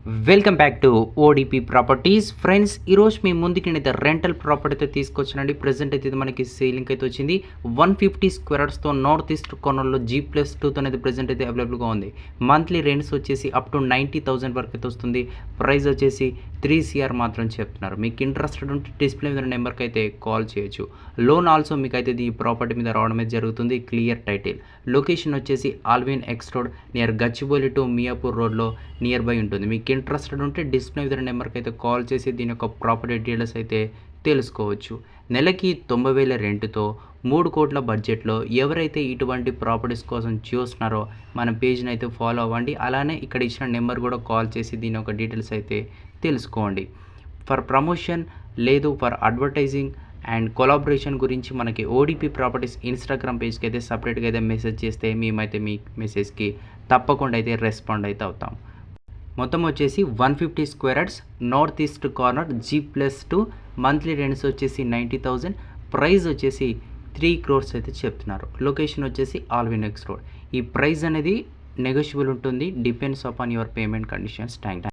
Welcome back to ODP properties friends. ఈరోజు మీ ముందుకి నేనైతే రెంటల్ ప్రాపర్టీ అయితే తీసుకొచ్చానండి. ప్రజెంట్ అయితే ఇది మనకి సేలింగ్ అయితే వచ్చింది. 150 స్క్వేర్ యార్డ్స్తో నార్త్ ఈస్ట్ కార్నర్లో G+2 అనేది ప్రజెంట్ అయితే అవైలబుల్గా ఉంది. మంత్లీ రెంట్స్ వచ్చేసి అప్ టు 90,000 వరకు అయితే వస్తుంది. ప్రైస్ వచ్చేసి 3 CR మాత్రం చెప్తున్నారు. మీకు ఇంట్రెస్టెడ్ ఉంటే డిస్ప్లే మీద నెంబర్కి అయితే కాల్ చేయొచ్చు. లోన్ ఆల్సో మీకు అయితే ఈ ప్రాపర్టీ మీద రావడం అయితే జరుగుతుంది. Clear title. లొకేషన్ వచ్చేసి Allwyn X road near Gachibowli to Miyapur రోడ్లో నియర్ బై ఉంటుంది. మీకు ఇంట్రెస్టెడ్ ఉంటే డిస్ప్లే మీద నెంబర్కి అయితే కాల్ చేసి దీని యొక్క ప్రాపర్టీ డీటెయిల్స్ అయితే తెలుసుకోవచ్చు. నెలకి 90,000 రెంట్తో 3 కోట్ల బడ్జెట్లో ఎవరైతే ఇటువంటి ప్రాపర్టీస్ కోసం చూస్తున్నారో మన పేజ్ని అయితే ఫాలో అవ్వండి. అలానే ఇక్కడ ఇచ్చిన నెంబర్ కూడా కాల్ చేసి దీని యొక్క డీటెయిల్స్ అయితే తెలుసుకోండి. ఫర్ ప్రమోషన్ లేదు ఫర్ అడ్వర్టైజింగ్ అండ్ కొలాబరేషన్ గురించి మనకి ఓడిపి ప్రాపర్టీస్ ఇన్స్టాగ్రామ్ పేజ్కి అయితే సపరేట్గా అయితే మెసేజ్ చేస్తే మేమైతే మీ మెసేజ్కి తప్పకుండా అయితే రెస్పాండ్ అయితే అవుతాం. మొత్తం వచ్చేసి 150 square yards north east corner G+2 monthly rents వచ్చేసి 90,000. ప్రైస్ వచ్చేసి 3 crores అయితే చెప్తున్నారు. లొకేషన్ వచ్చేసి ఆల్విన్ ఎక్స్ రోడ్. ఈ ప్రైస్ అనేది నెగోషియబుల్ ఉంటుంది. Depends upon your payment conditions. Thank